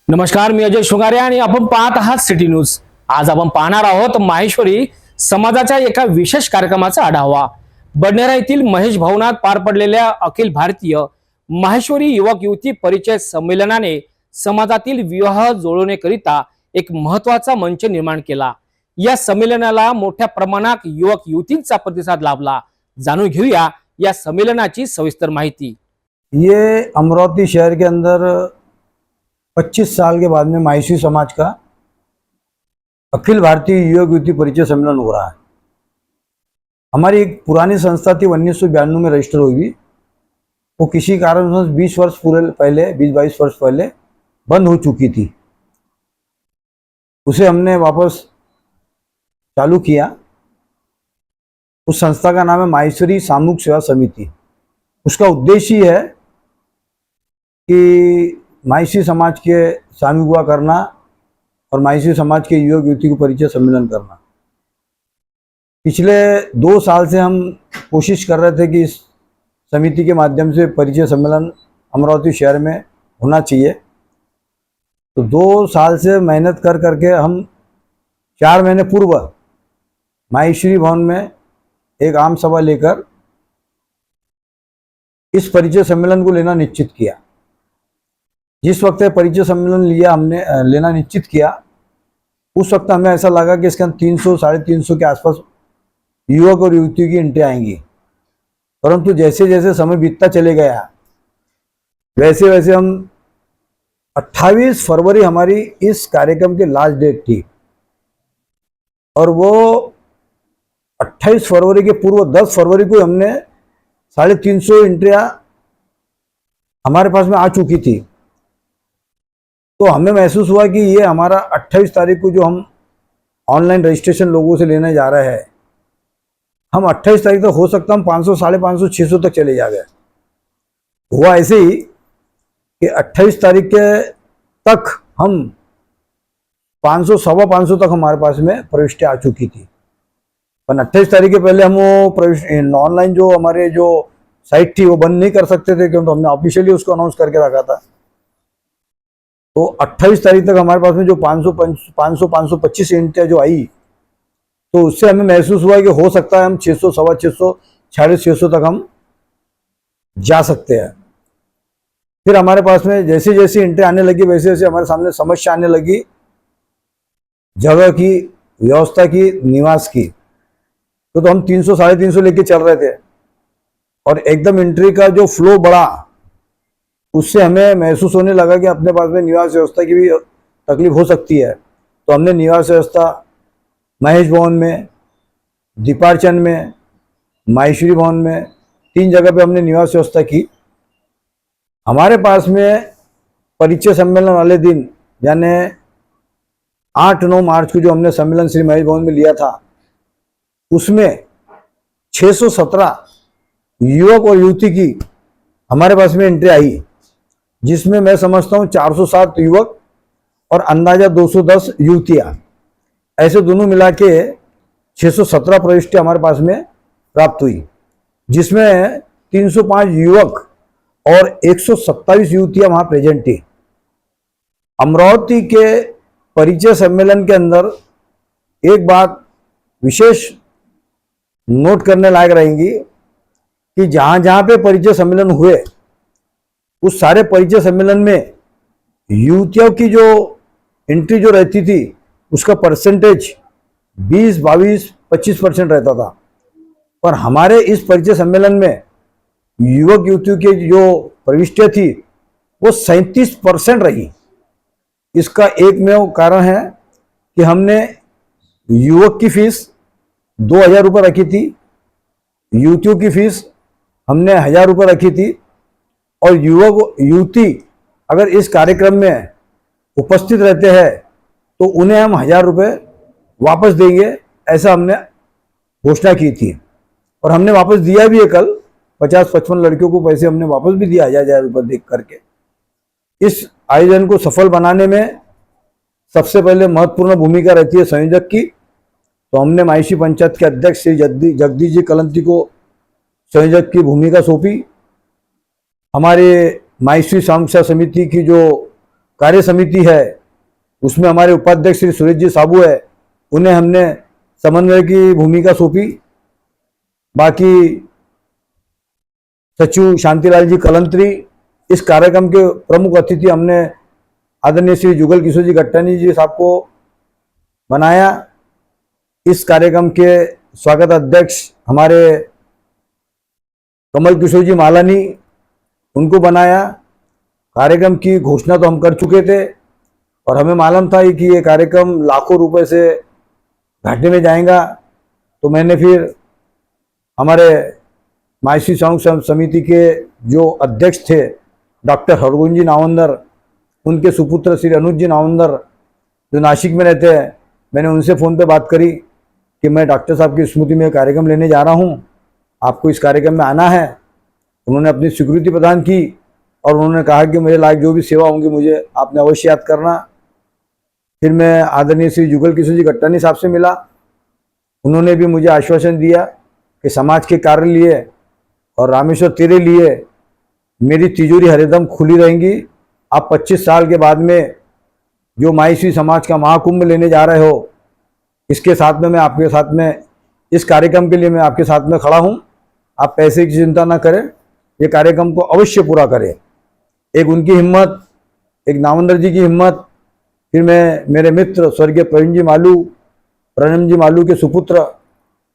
नमस्कार, मी अजय शुगारे आणि आपण पाहत आहात सिटी न्यूज। आज आपण पाहणार आहोत माहेश्वरी समाजाच्या एका विशेष कार्यक्रमाचा आढावा। बडनेरा येथील महेश भवनात पार पडलेल्या अखिल भारतीय माहेश्वरी युवक युवती परिचय संमेलनाने समाजातील विवाह जुळवण्याकरिता एक महत्त्वाचा मंच निर्माण केला। या संमेलनाला मोठ्या प्रमाणात युवक युवतींचा प्रतिसाद लाभला। जाणून घेऊया या संमेलनाची सविस्तर माहिती। ये अमरावती शहर के अंदर 25 साल के बाद में माहेश्वरी समाज का अखिल भारतीय युवक युवती परिचय सम्मेलन हो रहा है। हमारी एक पुरानी संस्था थी 1992 में रजिस्टर हुई, वो किसी कारण 20 वर्ष पूरे पहले 20-22 वर्ष पहले बंद हो चुकी थी। उसे हमने वापस चालू किया। उस संस्था का नाम है माहेश्वरी सामूहिक सेवा समिति। उसका उद्देश्य ही है कि माहेश्वरी समाज के सामूहिक विवाह करना और माहेश्वरी समाज के युवक युवती को परिचय सम्मेलन करना। पिछले 2 साल से हम कोशिश कर रहे थे कि इस समिति के माध्यम से परिचय सम्मेलन अमरावती शहर में होना चाहिए। तो 2 साल से मेहनत कर करके हम 4 महीने पूर्व माहेश्वरी भवन में एक आम सभा लेकर इस परिचय सम्मेलन को लेना निश्चित किया। जिस वक्त परिचय सम्मेलन लेना निश्चित किया, उस वक्त हमें ऐसा लगा कि इसके अंदर 300-350 के आसपास युवक और युवतियों की एंट्री आएंगी। परंतु जैसे जैसे समय बीतता चले गया, वैसे वैसे हम 28 फरवरी हमारी इस कार्यक्रम की लास्ट डेट थी और वो 28 फरवरी के पूर्व 10 फरवरी को हमने 350 एंट्रियां हमारे पास में आ चुकी थी। तो हमें महसूस हुआ कि ये हमारा 28 तारीख को जो हम ऑनलाइन रजिस्ट्रेशन लोगों से लेने जा रहे हैं, हम 28 तारीख तक हो सकता हम 500, 550, 600 तक चले जा गए। हुआ ऐसे ही कि 28 तारीख के तक हम 500, 550 तक हमारे पास में प्रविष्टि आ चुकी थी। पर 28 तारीख के पहले हम वो ऑनलाइन जो हमारे जो साइट थी वो बंद नहीं कर सकते थे, क्योंकि हमने ऑफिशियली उसको अनाउंस करके रखा था। तो 28 तारीख तक हमारे पास में जो 525 एंट्रियां जो आई, तो उससे हमें महसूस हुआ कि हो सकता है हम 600, 650, 650 तक हम जा सकते हैं। फिर हमारे पास में जैसे जैसे एंट्री आने लगी, वैसे वैसे हमारे सामने समस्या आने लगी, जगह की, व्यवस्था की, निवास की। तो हम 300, 350 लेके चल रहे थे और एकदम एंट्री का जो फ्लो बढ़ा, उससे हमें महसूस होने लगा कि अपने पास में निवास व्यवस्था की भी तकलीफ हो सकती है। तो हमने निवास व्यवस्था महेश भवन में, दीपारचंद में, माहेश्वरी भवन में 3 जगह पे हमने निवास व्यवस्था की। हमारे पास में परिचय सम्मेलन वाले दिन यानी 8-9 मार्च को जो हमने सम्मेलन श्री महेश भवन में लिया था, उसमें 617 युवक और युवती की हमारे पास में एंट्री आई, जिसमें मैं समझता हूँ 407 युवक और अंदाजा 210 युवतियाँ, ऐसे दोनों मिला के 617 प्रविष्टि हमारे पास में प्राप्त हुई, जिसमें 305 युवक और 127 युवतियाँ वहाँ प्रेजेंट थी। अमरावती के परिचय सम्मेलन के अंदर एक बात विशेष नोट करने लायक रहेंगी कि जहाँ जहाँ पे परिचय सम्मेलन हुए, उस सारे परिचय सम्मेलन में युवतियों की जो एंट्री जो रहती थी, उसका परसेंटेज 20, 22, 25% रहता था। पर हमारे इस परिचय सम्मेलन में युवक युवतियों की जो प्रविष्टियाँ थी वो 37% रही। इसका एकमेव कारण है कि हमने युवक की फीस 2000 रुपये रखी थी, युवतियों की फीस हमने 1000 रुपये रखी थी, और युवक युवती अगर इस कार्यक्रम में उपस्थित रहते हैं तो उन्हें हम 1000 रुपये वापस देंगे, ऐसा हमने घोषणा की थी। और हमने वापस दिया भी है। कल 50-55 लड़कियों को पैसे हमने वापस भी दिया 1000 रुपये देख करके। इस आयोजन को सफल बनाने में सबसे पहले महत्वपूर्ण भूमिका रहती है संयोजक की। तो हमने माहेश्वरी पंचायत के अध्यक्ष श्री जगदीश जी कलंती को संयोजक की भूमिका सौंपी। हमारे माहेश्वरी सामूहिक सेवा समिति की जो कार्य समिति है, उसमें हमारे उपाध्यक्ष श्री सुरेश जी साबू है, उन्हें हमने समन्वय की भूमिका सौंपी। बाकी सचिव शांतिलाल जी कलंत्री, इस कार्यक्रम के प्रमुख अतिथि हमने आदरणीय श्री जुगल किशोर जी गट्टानी जी साहब को बनाया। इस कार्यक्रम के स्वागत अध्यक्ष हमारे कमल किशोर जी मालानी, उनको बनाया। कार्यक्रम की घोषणा तो हम कर चुके थे और हमें मालूम था कि ये कार्यक्रम लाखों रुपए से घाटे में जाएगा, तो मैंने फिर हमारे मायसी संघ समिति के जो अध्यक्ष थे डॉक्टर हरगोविंद जी नावंदर, उनके सुपुत्र श्री अनुज जी नावंदर जो नासिक में रहते हैं, मैंने उनसे फ़ोन पे बात करी कि मैं डॉक्टर साहब की स्मृति में कार्यक्रम लेने जा रहा हूँ, आपको इस कार्यक्रम में आना है। उन्होंने अपनी स्वीकृति प्रदान की और उन्होंने कहा कि मेरे लायक जो भी सेवा होंगी मुझे आपने अवश्य याद करना। फिर मैं आदरणीय श्री जुगल किशोर जी गट्टानी साहब से मिला, उन्होंने भी मुझे आश्वासन दिया कि समाज के कार्य लिए और रामेश्वर तेरे लिए मेरी तिजोरी हरदम खुली रहेंगी। आप 25 साल के बाद में जो मायसी समाज का महाकुंभ लेने जा रहे हो, इसके साथ में मैं आपके साथ में, इस कार्यक्रम के लिए मैं आपके साथ में खड़ा हूँ। आप पैसे की चिंता ना करें, ये कार्यक्रम को अवश्य पूरा करें। एक उनकी हिम्मत, एक नावंदर जी की हिम्मत, फिर मैं मेरे मित्र स्वर्गीय प्रणम जी मालू के सुपुत्र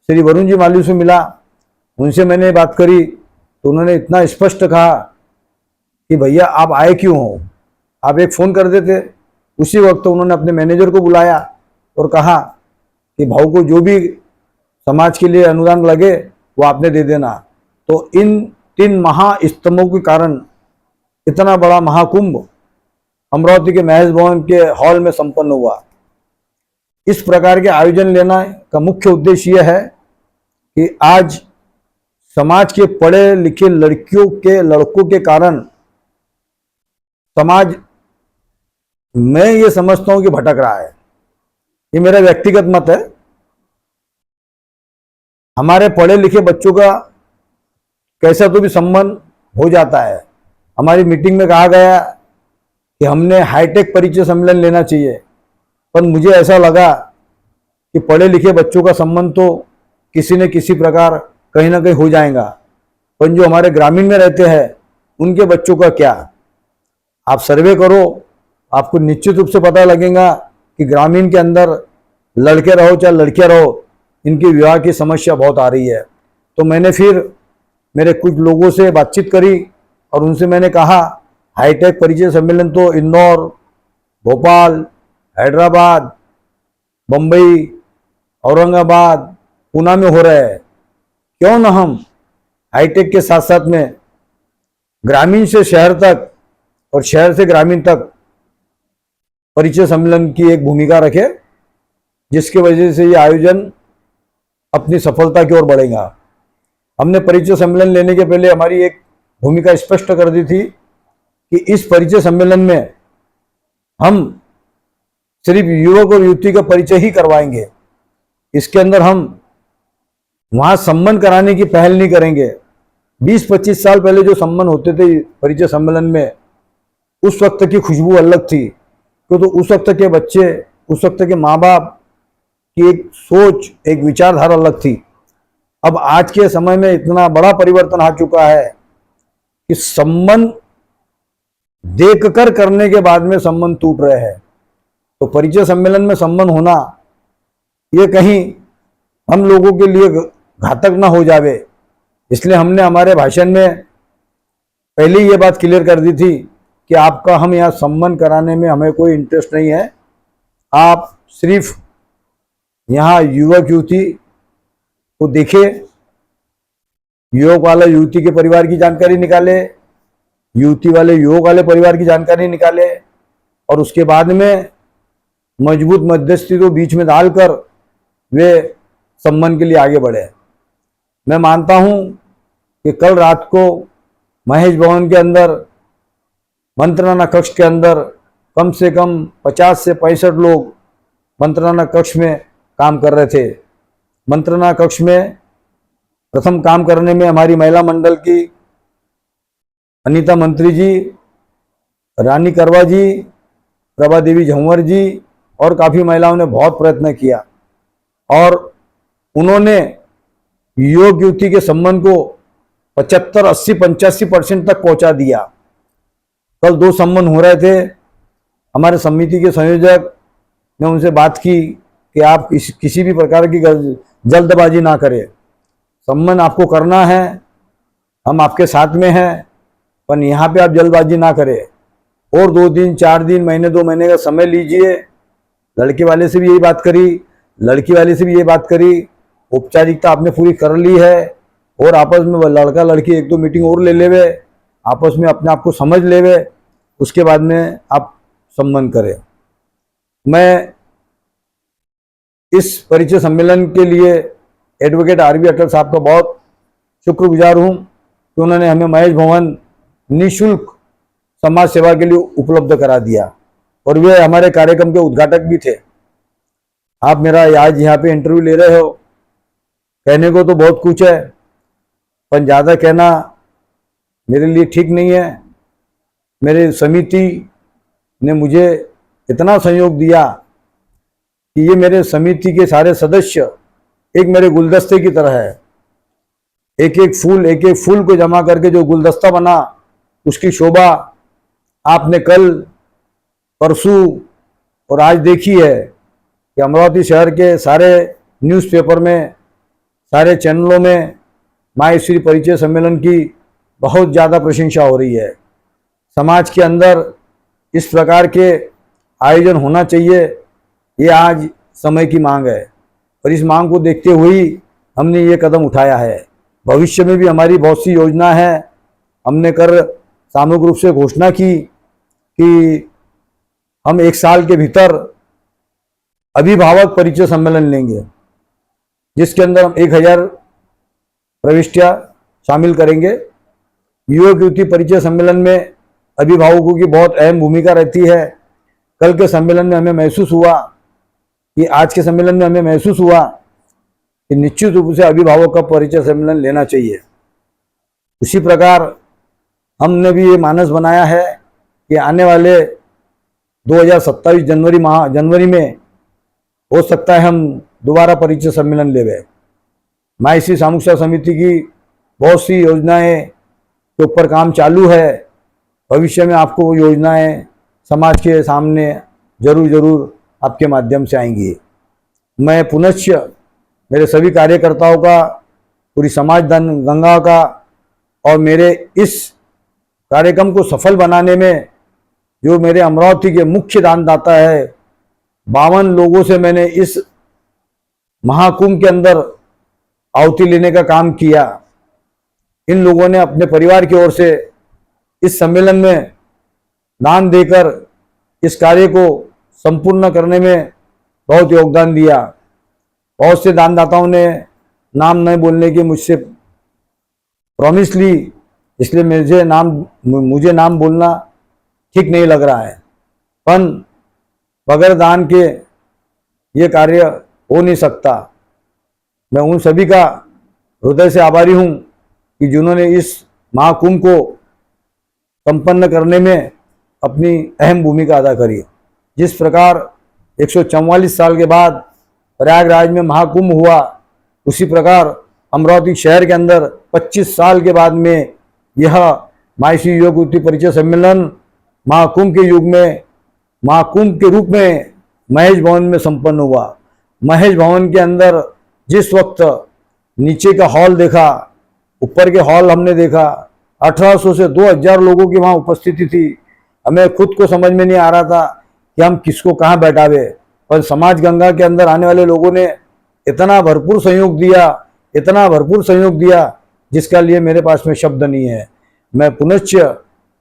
श्री वरुण जी मालू से मिला, उनसे मैंने बात करी तो उन्होंने इतना स्पष्ट कहा कि भैया आप आए क्यों हो, आप एक फ़ोन कर देते। उसी वक्त उन्होंने अपने मैनेजर को बुलाया और कहा कि भाऊ को जो भी समाज के लिए अनुदान लगे वो आपने दे देना। तो इन 3 महास्तंभों के कारण इतना बड़ा महाकुंभ अमरावती के महज भवन के हॉल में संपन्न हुआ। इस प्रकार के आयोजन लेना का मुख्य उद्देश्य यह है कि आज समाज के पढ़े लिखे लड़कों के कारण समाज, मैं ये समझता हूं कि भटक रहा है। ये मेरा व्यक्तिगत मत है। हमारे पढ़े लिखे बच्चों का कैसा तो भी सम्मान हो जाता है। हमारी मीटिंग में कहा गया कि हमने हाईटेक परिचय सम्मेलन लेना चाहिए, पर मुझे ऐसा लगा कि पढ़े लिखे बच्चों का सम्मान तो किसी न किसी प्रकार कहीं ना कहीं हो जाएगा, पर जो हमारे ग्रामीण में रहते हैं उनके बच्चों का क्या। आप सर्वे करो, आपको निश्चित रूप से पता लगेगा कि ग्रामीण के अंदर लड़के रहो चाहे लड़कियां रहो, इनकी विवाह की समस्या बहुत आ रही है। तो मैंने फिर मेरे कुछ लोगों से बातचीत करी और उनसे मैंने कहा हाईटेक परिचय सम्मेलन तो इंदौर, भोपाल, हैदराबाद, बम्बई, औरंगाबाद, पूना में हो रहा है, क्यों ना हम हाईटेक के साथ साथ में ग्रामीण से शहर तक और शहर से ग्रामीण तक परिचय सम्मेलन की एक भूमिका रखे, जिसकी वजह से ये आयोजन अपनी सफलता की ओर बढ़ेगा। हमने परिचय सम्मेलन लेने के पहले हमारी एक भूमिका स्पष्ट कर दी थी कि इस परिचय सम्मेलन में हम सिर्फ युवक और युवती का परिचय ही करवाएंगे। इसके अंदर हम वहां सम्मान कराने की पहल नहीं करेंगे। 20-25 साल पहले जो सम्मान होते थे परिचय सम्मेलन में, उस वक्त की खुशबू अलग थी, क्योंकि तो उस वक्त के बच्चे, उस वक्त के माँ बाप की एक सोच, एक विचारधारा अलग थी। अब आज के समय में इतना बड़ा परिवर्तन आ चुका है कि सम्मान देखकर करने के बाद में सम्मान टूट रहे हैं। तो परिचय सम्मेलन में सम्मान होना ये कहीं हम लोगों के लिए घातक ना हो जावे, इसलिए हमने हमारे भाषण में पहले ही ये बात क्लियर कर दी थी कि आपका हम यहाँ सम्मान कराने में हमें कोई इंटरेस्ट नहीं है। आप सिर्फ यहाँ युवक युवती को देखे, युवक वाला युवती के परिवार की जानकारी निकाले, युवती वाले युवक वाले परिवार की जानकारी निकाले और उसके बाद में मजबूत मध्यस्थी को बीच में डालकर वे सम्मान के लिए आगे बढ़े। मैं मानता हूं कि कल रात को महेश भवन के अंदर, मंत्रणाना कक्ष के अंदर कम से कम 50 से 65 लोग मंत्रणाना कक्ष में काम कर रहे थे। मंत्रणा कक्ष में प्रथम काम करने में हमारी महिला मंडल की अनीता मंत्री जी, रानी करवा जी, प्रभा देवी झंवर जी और काफ़ी महिलाओं ने बहुत प्रयत्न किया और उन्होंने युवक युवती के संबंध को 75, 80, 85% तक पहुंचा दिया। कल 2 संबंध हो रहे थे। हमारे समिति के संयोजक ने उनसे बात की कि आप किसी भी प्रकार की जल्दबाजी ना करें, संबंध आपको करना है, हम आपके साथ में हैं, पर यहाँ पे आप जल्दबाजी ना करें और 2 दिन 4 दिन महीने 2 महीने का समय लीजिए। लड़के वाले से भी यही बात करी, लड़की वाले से भी यही बात करी। औपचारिकता आपने पूरी कर ली है और आपस में लड़का लड़की 1-2 मीटिंग और ले लेवे, आपस में अपने आप को समझ लेवे, उसके बाद में आप संबंध करें। मैं इस परिचय सम्मेलन के लिए एडवोकेट आर.बी. अटल साहब का बहुत शुक्रगुजार हूँ कि उन्होंने हमें महेश भवन निःशुल्क समाज सेवा के लिए उपलब्ध करा दिया और वे हमारे कार्यक्रम के उद्घाटक भी थे। आप मेरा आज यहाँ पे इंटरव्यू ले रहे हो, कहने को तो बहुत कुछ है, पर ज़्यादा कहना मेरे लिए ठीक नहीं है। मेरे समिति ने मुझे इतना सहयोग दिया कि ये मेरे समिति के सारे सदस्य एक मेरे गुलदस्ते की तरह है। एक एक फूल को जमा करके जो गुलदस्ता बना, उसकी शोभा आपने कल परसों और आज देखी है कि अमरावती शहर के सारे न्यूज़पेपर में, सारे चैनलों में माहेश्वरी परिचय सम्मेलन की बहुत ज़्यादा प्रशंसा हो रही है। समाज के अंदर इस प्रकार के आयोजन होना चाहिए, ये आज समय की मांग है और इस मांग को देखते हुए हमने ये कदम उठाया है। भविष्य में भी हमारी बहुत सी योजना है। हमने कर सामूहिक रूप से घोषणा की कि हम 1 साल के भीतर अभिभावक परिचय सम्मेलन लेंगे, जिसके अंदर हम 1000 प्रविष्टियां शामिल करेंगे। युवक युवती परिचय सम्मेलन में अभिभावकों की बहुत अहम भूमिका रहती है। कल के सम्मेलन में हमें महसूस हुआ कि आज के सम्मेलन में हमें महसूस हुआ कि निश्चित रूप से अभिभावक का परिचय सम्मेलन लेना चाहिए। उसी प्रकार हमने भी ये मानस बनाया है कि आने वाले 2027 जनवरी में हो सकता है हम दोबारा परिचय सम्मेलन लेवे। माहेश्वरी सामूहिक सेवा समिति की बहुत सी योजनाएं के ऊपर काम चालू है। भविष्य में आपको वो योजनाएं समाज के सामने जरूर आपके माध्यम से आएंगी। मैं पुनश्च मेरे सभी कार्यकर्ताओं का, पूरी समाज गंगा का और मेरे इस कार्यक्रम को सफल बनाने में जो मेरे अमरावती के मुख्य दानदाता है, 52 लोगों से मैंने इस महाकुंभ के अंदर आहुति लेने का काम किया। इन लोगों ने अपने परिवार की ओर से इस सम्मेलन में दान देकर इस कार्य को संपूर्ण करने में बहुत योगदान दिया। बहुत से दानदाताओं ने नाम नहीं बोलने की मुझसे प्रॉमिस ली, इसलिए मुझे नाम बोलना ठीक नहीं लग रहा है। पर बगैर दान के ये कार्य हो नहीं सकता। मैं उन सभी का हृदय से आभारी हूँ कि जिन्होंने इस महाकुंभ को संपन्न करने में अपनी अहम भूमिका अदा करी। जिस प्रकार 144 साल के बाद प्रयागराज में महाकुंभ हुआ, उसी प्रकार अमरावती शहर के अंदर 25 साल के बाद में यह माहेश्वरी युवक युवती परिचय सम्मेलन महाकुंभ के युग में, महाकुंभ के रूप में महेश भवन में संपन्न हुआ। महेश भवन के अंदर जिस वक्त नीचे का हॉल देखा, ऊपर के हॉल हमने देखा, 1800 से 2000 लोगों की वहाँ उपस्थिति थी। हमें खुद को समझ में नहीं आ रहा था कि हम किसको कहाँ बैठावे, पर समाज गंगा के अंदर आने वाले लोगों ने इतना भरपूर सहयोग दिया, जिसका लिए मेरे पास में शब्द नहीं है। मैं पुनश्च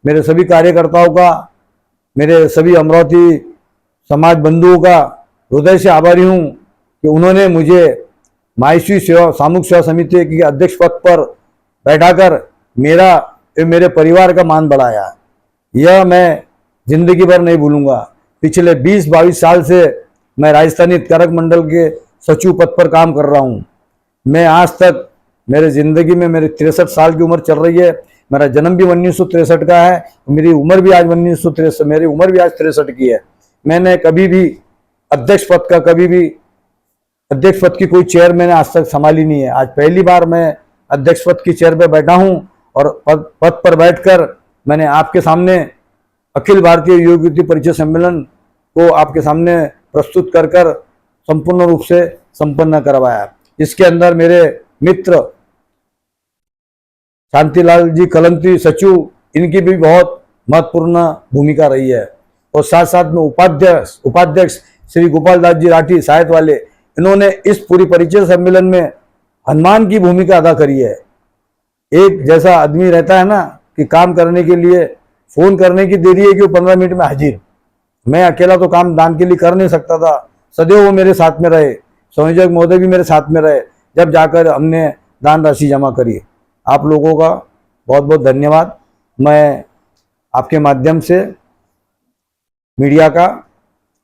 मेरे सभी कार्यकर्ताओं का, मेरे सभी अमरावती समाज बंधुओं का हृदय से आभारी हूँ कि उन्होंने मुझे माहेश्वरी सामूहिक सेवा समिति के अध्यक्ष पद पर बैठाकर मेरे परिवार का मान बढ़ाया। यह मैं जिंदगी भर नहीं भूलूंगा। पिछले 20-22 साल से मैं राजस्थानी हितधारक मंडल के सचिव पद पर काम कर रहा हूँ। मैं आज तक मेरे ज़िंदगी में मेरी 63 साल की उम्र चल रही है। मेरा जन्म भी 1963 का है, मेरी उम्र भी आज 63 की है। मैंने कभी भी अध्यक्ष पद की कोई चेयर मैंने आज तक संभाली नहीं है। आज पहली बार मैं अध्यक्ष पद की चेयर पे बैठा हूं और पद पर बैठकर मैंने आपके सामने अखिल भारतीय योग युवती परिचय सम्मेलन को आपके सामने प्रस्तुत कर संपूर्ण रूप से संपन्न करवाया। इसके अंदर मेरे मित्र शांतिलाल जी कलंती सचिव, इनकी भी बहुत महत्वपूर्ण भूमिका रही है और साथ साथ में उपाध्यक्ष श्री गोपाल दास जी राठी साहित्य वाले, इन्होंने इस पूरी परिचय सम्मेलन में हनुमान की भूमिका अदा करी है। एक जैसा आदमी रहता है ना कि काम करने के लिए फोन करने की देरी है कि वो 15 मिनट में हाजिर। मैं अकेला तो काम दान के लिए कर नहीं सकता था, सदैव वो मेरे साथ में रहे, संयोजक महोदय भी मेरे साथ में रहे, जब जाकर हमने दान राशि जमा करी। आप लोगों का बहुत बहुत धन्यवाद। मैं आपके माध्यम से मीडिया का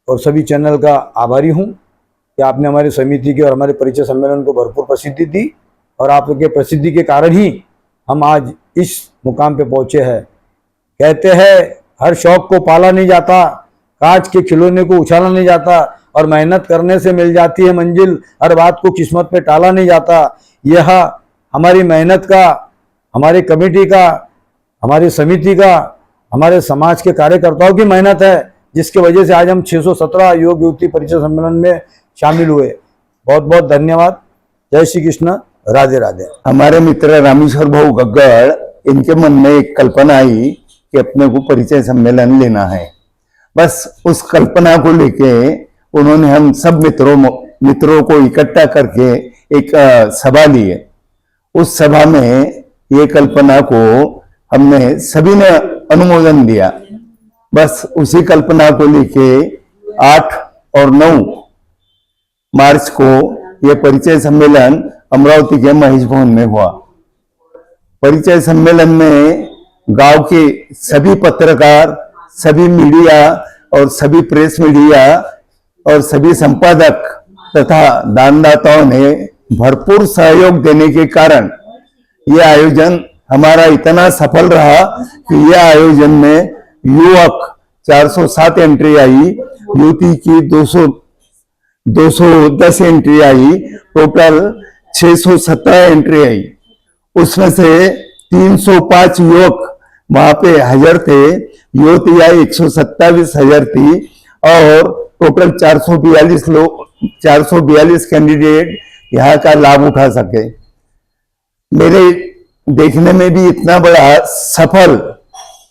और सभी चैनल का आभारी हूं कि आपने हमारी समिति के और हमारे परिचय सम्मेलन को भरपूर प्रसिद्धि दी और आपके प्रसिद्धि के कारण ही हम आज इस मुकाम पे पहुंचे हैं। कहते हैं हर शौक को पाला नहीं जाता, कांच के खिलौने को उछाला नहीं जाता और मेहनत करने से मिल जाती है मंजिल, हर बात को किस्मत पे टाला नहीं जाता। यह हमारी मेहनत का, हमारी कमेटी का, हमारी समिति का, हमारे समाज के कार्यकर्ताओं की मेहनत है, जिसकी वजह से आज हम 617 योग युवती परिचय सम्मेलन में शामिल हुए। बहुत बहुत धन्यवाद। जय श्री कृष्ण, राधे राधे। हमारे मित्र रामेश्वर भाऊ गग्गड़, इनके मन में एक कल्पना आई कि अपने को परिचय सम्मेलन लेना है। बस उस कल्पना को लेके उन्होंने हम सब मित्रों को इकट्ठा करके एक सभा ली है। उस सभा में ये कल्पना को हमने सभी ने अनुमोदन दिया। बस उसी कल्पना को लेके 8 और 9 मार्च को यह परिचय सम्मेलन अमरावती के महेश भवन में हुआ। परिचय सम्मेलन में गांव के सभी पत्रकार, सभी मीडिया और सभी प्रेस मीडिया और सभी संपादक तथा दानदाताओं ने भरपूर सहयोग देने के कारण यह आयोजन हमारा इतना सफल रहा कि यह आयोजन में युवक 407 एंट्री आई, युवती की 210 एंट्री आई, टोटल 617 एंट्री आई। उसमें से 305 युवक वहां पे हाजिर थे, युवतियां 127 हाजिर थी और टोटल 442 कैंडिडेट यहाँ का लाभ उठा सके। मेरे देखने में भी इतना बड़ा सफल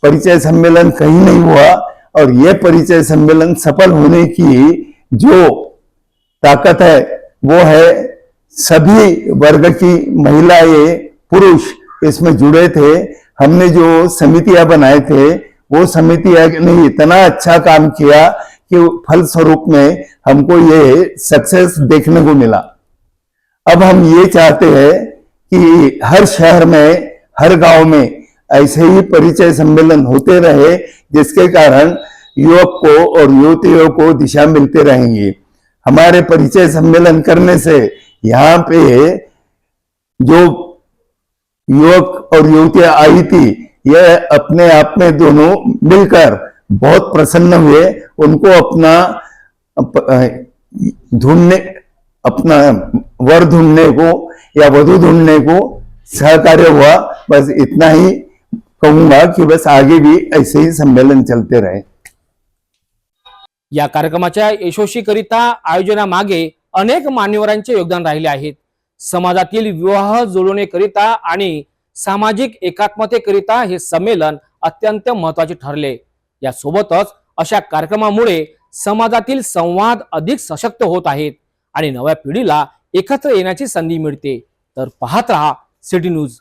परिचय सम्मेलन कहीं नहीं हुआ और यह परिचय सम्मेलन सफल होने की जो ताकत है वो है सभी वर्ग की महिलाएं, पुरुष इसमें जुड़े थे। हमने जो समितियां बनाए थे वो समितियां ने इतना अच्छा काम किया कि फलस्वरूप में हमको ये सक्सेस देखने को मिला। अब हम ये चाहते हैं कि हर शहर में, हर गांव में ऐसे ही परिचय सम्मेलन होते रहे, जिसके कारण युवक को और युवतियों को दिशा मिलते रहेंगी। हमारे परिचय सम्मेलन करने से यहाँ पे जो युवक और युवतियां आई थी, यह अपने आप में दोनों मिलकर बहुत प्रसन्न हुए। उनको अपना वर ढूंढने को या वधू ढूंढने को सहकार्य हुआ। बस इतना ही कहूंगा कि बस आगे भी ऐसे ही सम्मेलन चलते रहे। या कार्यक्रमाच्या यशस्वीकरिता आयोजनामागे अनेक मान्यवरांचे योगदान राहिले आहेत। समाजातील विवाह जुळवणीकरिता आणि सामाजिक एकात्मतेकरिता हे संमेलन अत्यंत महत्त्वाचे ठरले। या सोबतच अशा कार्यक्रमामुळे समाजातील संवाद अधिक सशक्त होत आहेत आणि नव्या पिढीला एकत्र येण्याची संधी मिळते। तर पाहत रहा सिटी न्यूज।